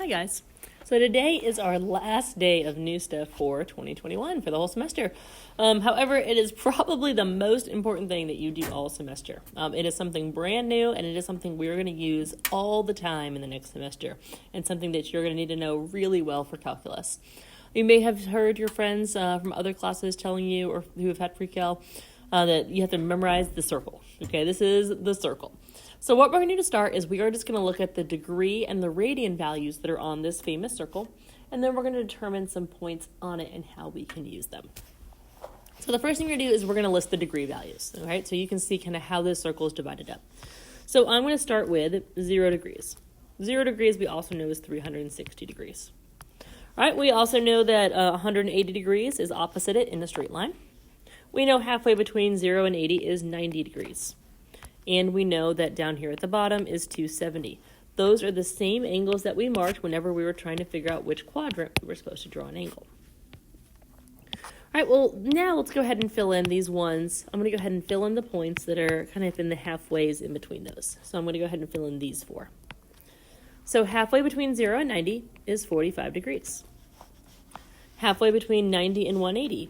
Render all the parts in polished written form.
Hi guys. So today is our last day of new stuff for 2021 for the whole semester. However, it is probably the most important thing that you do all semester. It is something brand new and it is something we're going to use all the time in the next semester and something that you're going to need to know really well for calculus. You may have heard your friends from other classes telling you or who have had pre-cal that you have to memorize the circle. Okay, this is the circle. So what we're going to do to start is we are just going to look at the degree and the radian values that are on this famous circle, and then we're going to determine some points on it and how we can use them. So the first thing we're going to do is we're going to list the degree values, all right? So you can see kind of how this circle is divided up. So I'm going to start with 0 degrees. 0 degrees we also know is 360 degrees. All right, we also know that 180 degrees is opposite it in a straight line. We know halfway between 0 and 80 is 90 degrees. And we know that down here at the bottom is 270. Those are the same angles that we marked whenever we were trying to figure out which quadrant we were supposed to draw an angle. All right, well, now let's go ahead and fill in these ones. I'm going to go ahead and fill in the points that are kind of in the halfways in between those. So I'm going to go ahead and fill in these 4. So halfway between 0 and 90 is 45 degrees. Halfway between 90 and 180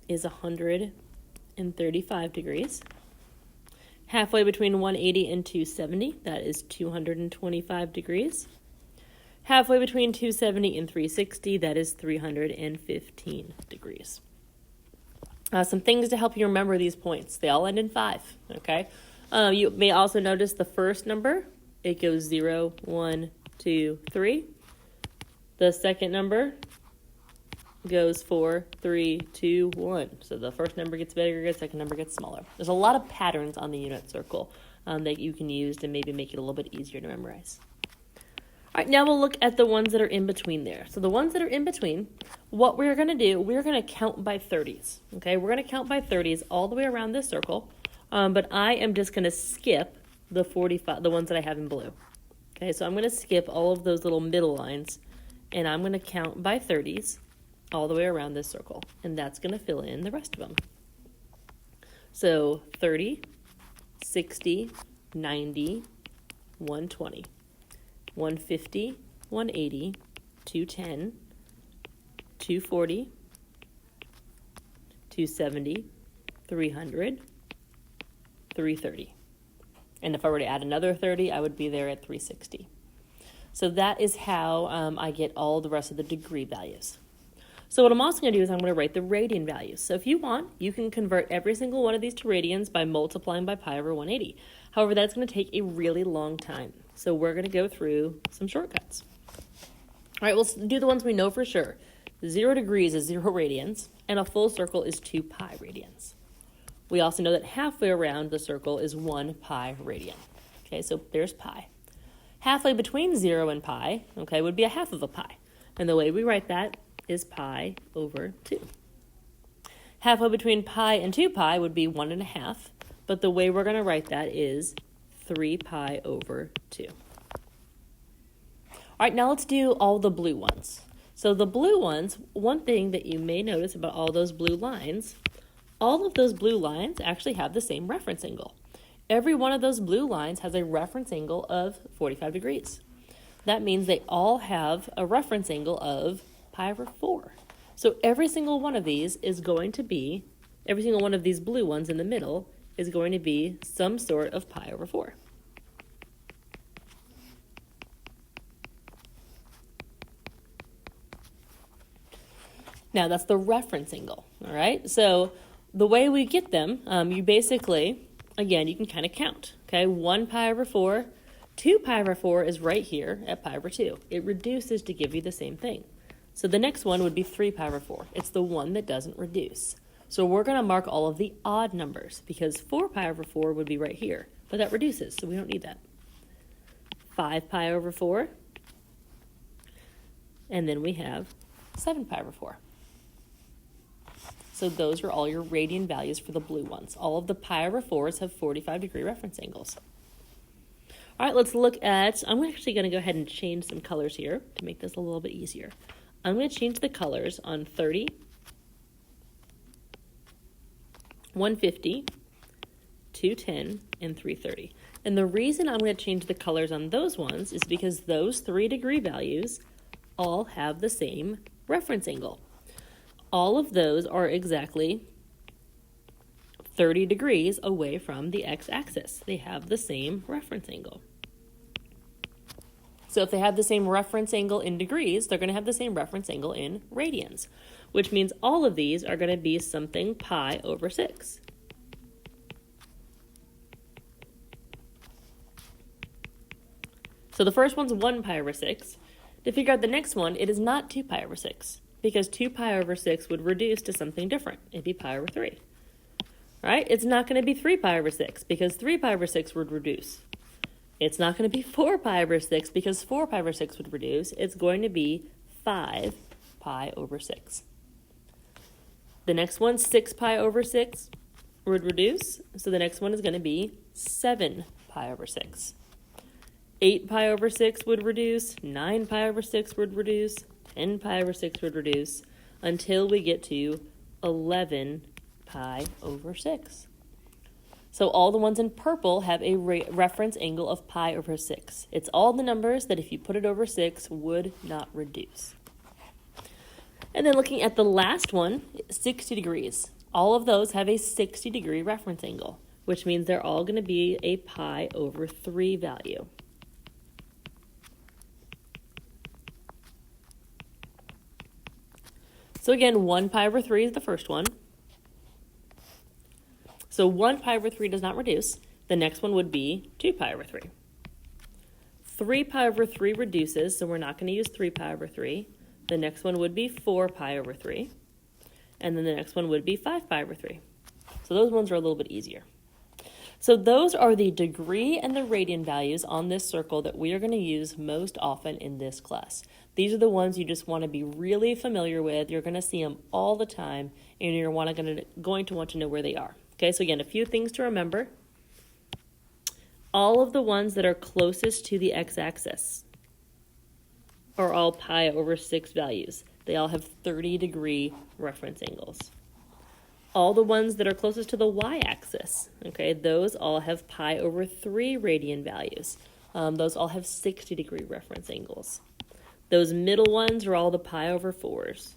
is 135 degrees. Halfway between 180 and 270, that is 225 degrees. Halfway between 270 and 360, that is 315 degrees. Some things to help you remember these points. They all end in 5, okay? You may also notice the first number. It goes 0, 1, 2, 3. The second number goes 4, 3, 2, 1. So the first number gets bigger, the second number gets smaller. There's a lot of patterns on the unit circle that you can use to maybe make it a little bit easier to memorize. All right, now we'll look at the ones that are in between there. So the ones that are in between, what we're going to do, we're going to count by 30s. Okay, we're going to count by 30s all the way around this circle, but I am just going to skip the 45, the ones that I have in blue. Okay, so I'm going to skip all of those little middle lines, and I'm going to count by 30s all the way around this circle, and that's going to fill in the rest of them. So 30, 60, 90, 120, 150, 180, 210, 240, 270, 300, 330. And if I were to add another 30, I would be there at 360. So that is how I get all the rest of the degree values. So what I'm also going to do is I'm going to write the radian values. So if you want, you can convert every single one of these to radians by multiplying by pi over 180. However, that's going to take a really long time. So we're going to go through some shortcuts. All right, we'll do the ones we know for sure. 0 degrees is 0 radians, and a full circle is 2 pi radians. We also know that halfway around the circle is 1 pi radian. Okay, so there's pi. Halfway between 0 and pi, okay, would be a half of a pi. And the way we write that is pi over 2. Halfway between pi and 2 pi would be 1.5, but the way we're going to write that is 3 pi over 2. All right, now let's do all the blue ones. So the blue ones, one thing that you may notice about all those blue lines, all of those blue lines actually have the same reference angle. Every one of those blue lines has a reference angle of 45 degrees. That means they all have a reference angle of pi over 4. So every single one of these is going to be, every single one of these blue ones in the middle is going to be some sort of pi over 4. Now that's the reference angle, all right? So the way we get them, you basically, again, you can kind of count, okay? 1 pi over 4, 2 pi over 4 is right here at pi over 2. It reduces to give you the same thing. So the next one would be 3 pi over 4. It's the one that doesn't reduce. So we're going to mark all of the odd numbers because 4 pi over 4 would be right here, but that reduces, so we don't need that. 5 pi over 4, and then we have 7 pi over 4. So those are all your radian values for the blue ones. All of the pi over 4s have 45 degree reference angles. All right, let's look at, I'm actually going to go ahead and change some colors here to make this a little bit easier. I'm going to change the colors on 30, 150, 210, and 330. And the reason I'm going to change the colors on those ones is because those 3 degree values all have the same reference angle. All of those are exactly 30 degrees away from the x-axis. They have the same reference angle. So if they have the same reference angle in degrees, they're going to have the same reference angle in radians, which means all of these are going to be something pi over 6. So the first one's 1 pi over 6. To figure out the next one, it is not 2 pi over 6, because 2 pi over 6 would reduce to something different. It'd be pi over 3. Right? It's not going to be 3 pi over 6, because 3 pi over 6 would reduce. It's not going to be 4 pi over 6, because 4 pi over 6 would reduce. It's going to be 5 pi over 6. The next one, 6 pi over 6, would reduce. So the next one is going to be 7 pi over 6. 8 pi over 6 would reduce. 9 pi over 6 would reduce. 10 pi over 6 would reduce, until we get to 11 pi over 6. So all the ones in purple have a reference angle of pi over 6. It's all the numbers that if you put it over 6 would not reduce. And then looking at the last one, 60 degrees. All of those have a 60 degree reference angle, which means they're all going to be a pi over 3 value. So again, 1 pi over 3 is the first one. So 1 pi over 3 does not reduce. The next one would be 2 pi over 3. 3 pi over 3 reduces, so we're not going to use 3 pi over 3. The next one would be 4 pi over 3. And then the next one would be 5 pi over 3. So those ones are a little bit easier. So those are the degree and the radian values on this circle that we are going to use most often in this class. These are the ones you just want to be really familiar with. You're going to see them all the time, and you're going to want to know where they are. Okay, so again, a few things to remember. All of the ones that are closest to the x-axis are all pi over 6 values. They all have 30 degree reference angles. All the ones that are closest to the y-axis, okay, those all have pi over 3 radian values. Those all have 60 degree reference angles. Those middle ones are all the pi over 4s.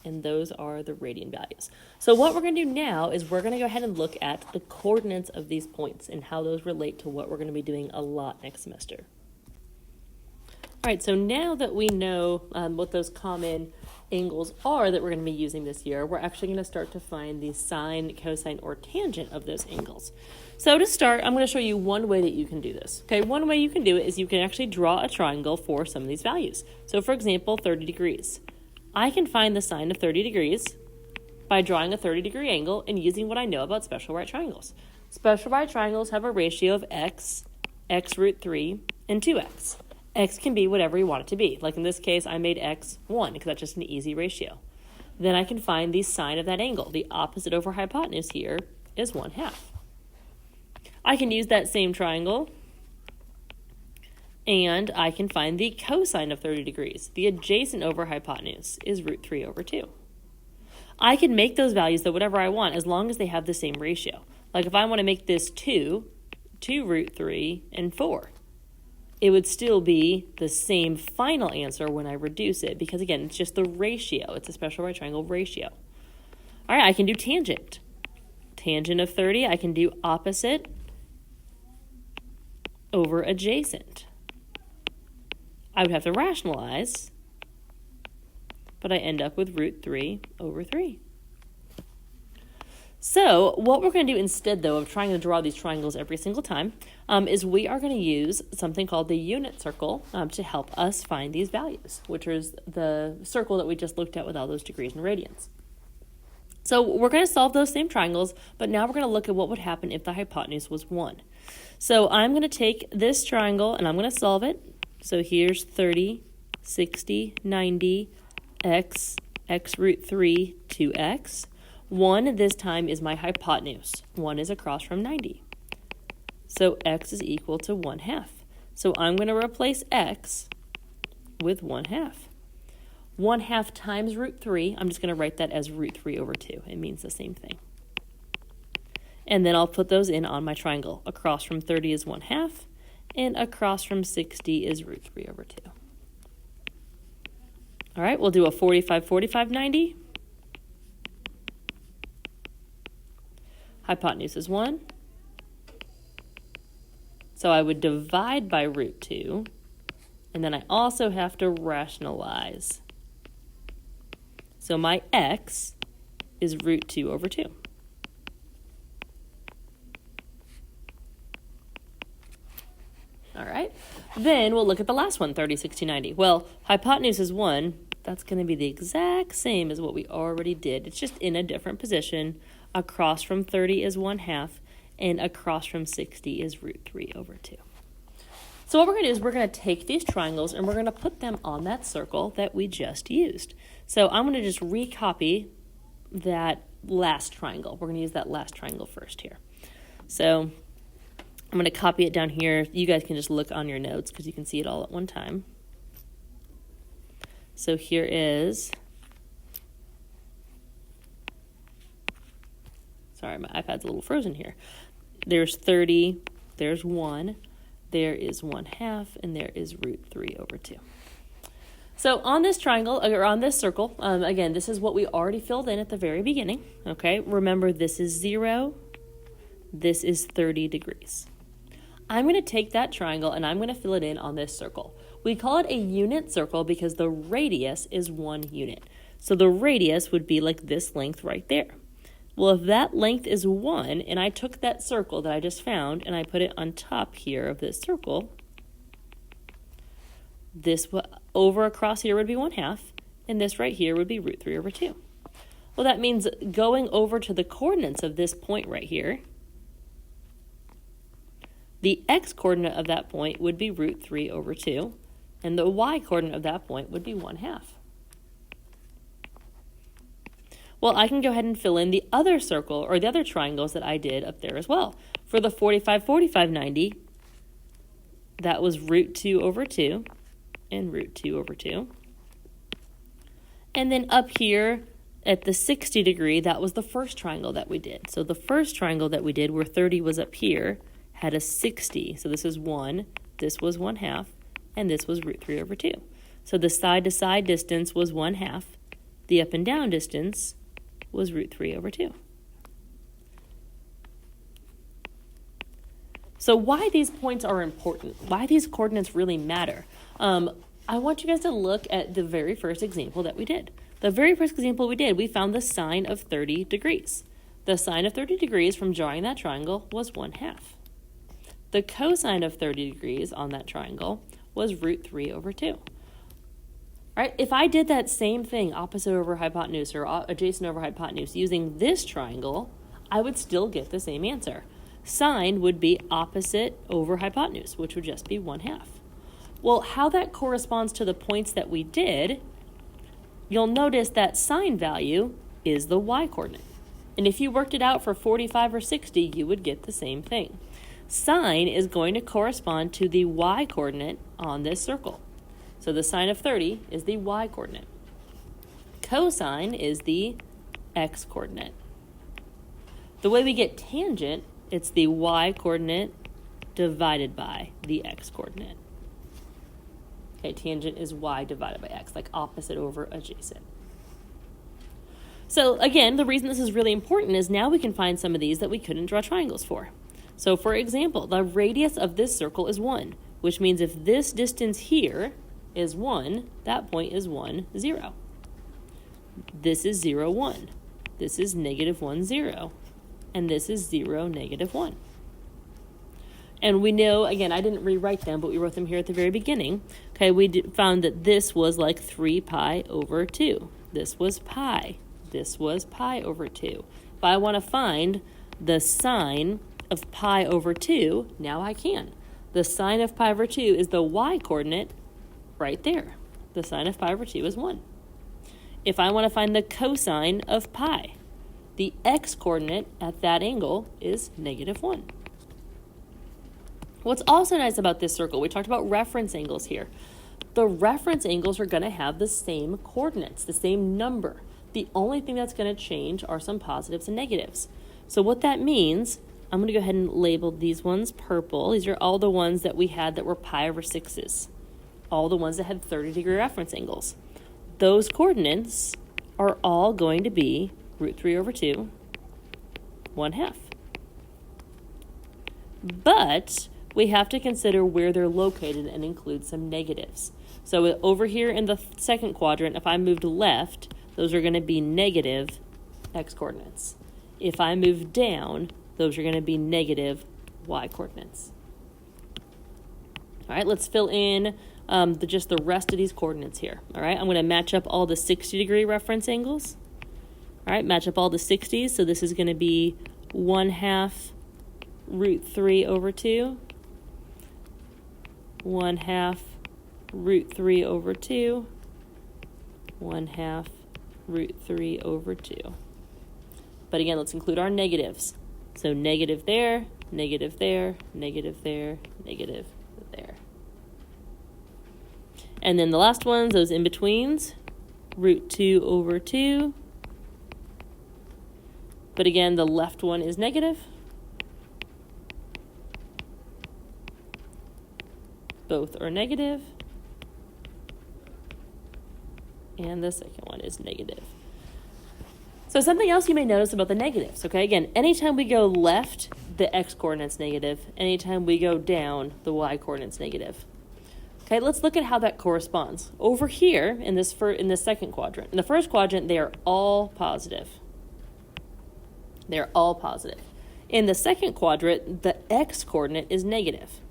And those are the radian values. So what we're going to do now is we're going to go ahead and look at the coordinates of these points and how those relate to what we're going to be doing a lot next semester. All right, so now that we know what those common angles are that we're going to be using this year, we're actually going to start to find the sine, cosine, or tangent of those angles. So to start, I'm going to show you one way that you can do this. Okay, one way you can do it is you can actually draw a triangle for some of these values. So for example, 30 degrees. I can find the sine of 30 degrees by drawing a 30 degree angle and using what I know about special right triangles. Special right triangles have a ratio of x, x root 3, and 2x. X can be whatever you want it to be. Like in this case, I made x 1 because that's just an easy ratio. Then I can find the sine of that angle. The opposite over hypotenuse here is 1/2. I can use that same triangle and I can find the cosine of 30 degrees. The adjacent over hypotenuse is root 3 over 2. I can make those values though whatever I want as long as they have the same ratio. Like if I want to make this 2 root 3, and 4. It would still be the same final answer when I reduce it because again, it's just the ratio. It's a special right triangle ratio. All right, I can do tangent. Tangent of 30, I can do opposite over adjacent. I would have to rationalize, but I end up with root 3 over 3. So what we're going to do instead, though, of trying to draw these triangles every single time, is we are going to use something called the unit circle to help us find these values, which is the circle that we just looked at with all those degrees and radians. So we're going to solve those same triangles, but now we're going to look at what would happen if the hypotenuse was 1. So I'm going to take this triangle and I'm going to solve it. So here's 30, 60, 90, x root 3, 2x. 1 this time is my hypotenuse. 1 is across from 90. So x is equal to 1/2. So I'm going to replace x with 1/2. 1/2 times root 3, I'm just going to write that as root 3 over 2. It means the same thing. And then I'll put those in on my triangle. Across from 30 is 1/2, and across from 60 is root 3 over 2. All right, we'll do a 45, 45, 90. Hypotenuse is 1. So I would divide by root 2, and then I also have to rationalize. So my x is root 2 over 2. All right, then we'll look at the last one, 30, 60, 90. Well, hypotenuse is 1. That's going to be the exact same as what we already did. It's just in a different position. Across from 30 is 1/2, and across from 60 is root 3 over 2. So what we're going to do is we're going to take these triangles and we're going to put them on that circle that we just used. So I'm going to just recopy that last triangle. We're going to use that last triangle first here. So I'm going to copy it down here. You guys can just look on your notes because you can see it all at one time. So here is, sorry, my iPad's a little frozen here. There's 30, there's 1, there is 1/2, and there is root 3 over 2. So on this triangle, or on this circle, again, this is what we already filled in at the very beginning, okay? Remember, this is 0, this is 30 degrees. I'm going to take that triangle and I'm going to fill it in on this circle. We call it a unit circle because the radius is 1 unit. So the radius would be like this length right there. Well, if that length is 1, and I took that circle that I just found and I put it on top here of this circle, this over across here would be 1/2, and this right here would be root 3 over 2. Well, that means going over to the coordinates of this point right here, the x-coordinate of that point would be root 3 over 2, and the y-coordinate of that point would be 1/2. Well, I can go ahead and fill in the other circle, or the other triangles that I did up there as well. For the 45, 45, 90, that was root 2 over 2, and root 2 over 2. And then up here at the 60 degree, that was the first triangle that we did. So the first triangle that we did, where 30 was up here, had a 60. So this is 1, this was 1/2, and this was root 3 over 2. So the side-to-side distance was 1/2. The up and down distance was root 3 over 2. So why these points are important, why these coordinates really matter. I want you guys to look at the very first example that we did. The very first example we did, we found the sine of 30 degrees. The sine of 30 degrees from drawing that triangle was 1/2. The cosine of 30 degrees on that triangle was root 3 over 2. All right, if I did that same thing, opposite over hypotenuse or adjacent over hypotenuse, using this triangle, I would still get the same answer. Sine would be opposite over hypotenuse, which would just be 1/2. Well, how that corresponds to the points that we did, you'll notice that sine value is the y-coordinate. And if you worked it out for 45 or 60, you would get the same thing. Sine is going to correspond to the y-coordinate on this circle. So the sine of 30 is the y-coordinate. Cosine is the x-coordinate. The way we get tangent, it's the y-coordinate divided by the x-coordinate. Okay, tangent is y divided by x, like opposite over adjacent. So again, the reason this is really important is now we can find some of these that we couldn't draw triangles for. So for example, the radius of this circle is 1, which means if this distance here is 1, that point is 1, 0. This is 0, 1. This is -1, 0. And this is 0, -1. And we know, again, I didn't rewrite them, but we wrote them here at the very beginning. Okay, we found that this was like 3 pi over 2. This was pi. This was pi over 2. If I want to find the sine of pi over 2, now I can. The sine of pi over 2 is the y-coordinate right there. The sine of pi over 2 is 1. If I want to find the cosine of pi, the x-coordinate at that angle is -1. What's also nice about this circle, we talked about reference angles here. The reference angles are going to have the same coordinates, the same number. The only thing that's going to change are some positives and negatives. So what that means I'm going to go ahead and label these ones purple. These are all the ones that we had that were pi over 6s. All the ones that had 30-degree reference angles. Those coordinates are all going to be root 3 over 2, 1/2. But we have to consider where they're located and include some negatives. So over here in the second quadrant, if I moved left, those are going to be negative x coordinates. If I move down, those are going to be negative y coordinates. All right, let's fill in just the rest of these coordinates here. All right, I'm going to match up all the 60-degree reference angles. All right, match up all the 60s. So this is going to be 1/2 root 3 over 2. 1/2 root 3 over 2. 1/2 root 3 over 2. But again, let's include our negatives. So negative there, negative there, negative there, negative there. And then the last ones, those in-betweens, root 2 over 2. But again, the left one is negative. Both are negative. And the second one is negative. So something else you may notice about the negatives, okay? Again, anytime we go left, the x-coordinate's negative. Anytime we go down, the y-coordinate's negative. Okay, let's look at how that corresponds. Over here, in this second quadrant, in the first quadrant, they are all positive. They're all positive. In the second quadrant, the x-coordinate is negative.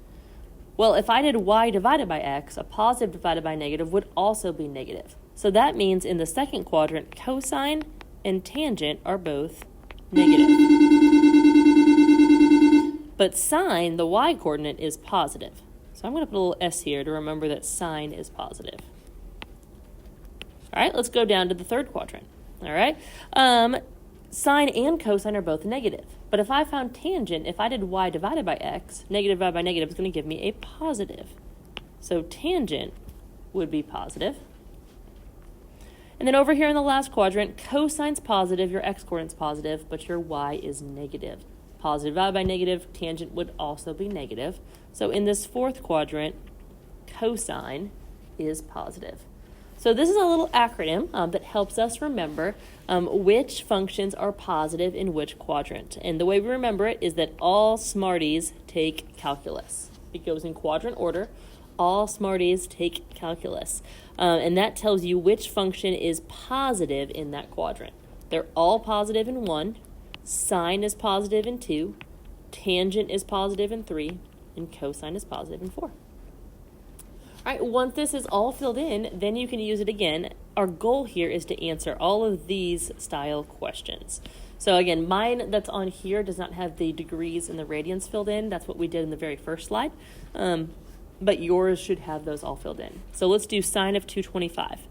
Well, if I did y divided by x, a positive divided by negative would also be negative. So that means in the second quadrant, cosine and tangent are both negative. But sine, the y-coordinate, is positive. So I'm going to put a little s here to remember that sine is positive. All right, let's go down to the third quadrant. All right, sine and cosine are both negative. But if I found tangent, if I did y divided by x, negative divided by negative is going to give me a positive. So tangent would be positive. And then over here in the last quadrant, cosine's positive, your x-coordinate's positive, but your y is negative. Positive divided by negative, tangent would also be negative. So in this fourth quadrant, cosine is positive. So this is a little acronym that helps us remember which functions are positive in which quadrant. And the way we remember it is that all Smarties take calculus. It goes in quadrant order. All Smarties take calculus. And that tells you which function is positive in that quadrant. They're all positive in 1. Sine is positive in 2. Tangent is positive in 3. And cosine is positive in 4. All right, once this is all filled in, then you can use it again. Our goal here is to answer all of these style questions. So again, mine that's on here does not have the degrees and the radians filled in. That's what we did in the very first slide. But yours should have those all filled in. So let's do sine of 225.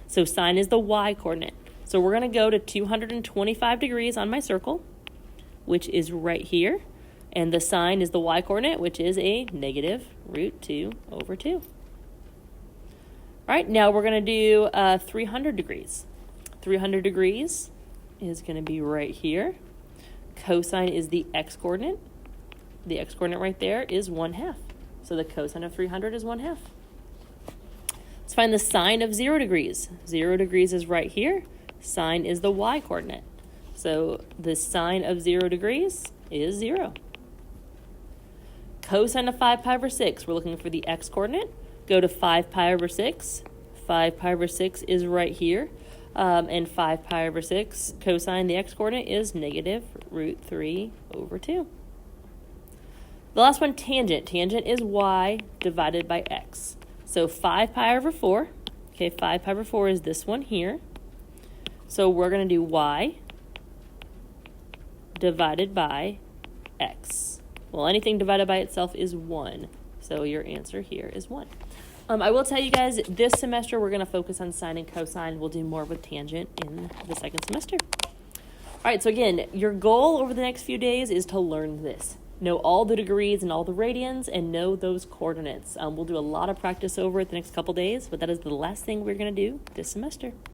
So sine is the y-coordinate. So we're going to go to 225 degrees on my circle, which is right here. And the sine is the y-coordinate, which is a negative root 2 over 2. All right, now we're going to do 300 degrees. 300 degrees is going to be right here. Cosine is the x-coordinate. The x-coordinate right there is 1/2. So the cosine of 300 is 1/2. Let's find the sine of 0 degrees. 0 degrees is right here. Sine is the y-coordinate. So the sine of 0 degrees is 0. Cosine of 5 pi over 6. We're looking for the x-coordinate. Go to 5 pi over 6. 5 pi over 6 is right here. And 5 pi over 6, cosine, the x-coordinate, is negative root 3 over 2. The last one, tangent. Tangent is y divided by x. So 5 pi over 4. Okay, 5 pi over 4 is this one here. So we're going to do y divided by x. Well, anything divided by itself is 1. So your answer here is 1. I will tell you guys, this semester we're going to focus on sine and cosine. We'll do more with tangent in the second semester. All right, so again, your goal over the next few days is to learn this. Know all the degrees and all the radians and know those coordinates. We'll do a lot of practice over it the next couple days, but that is the last thing we're going to do this semester.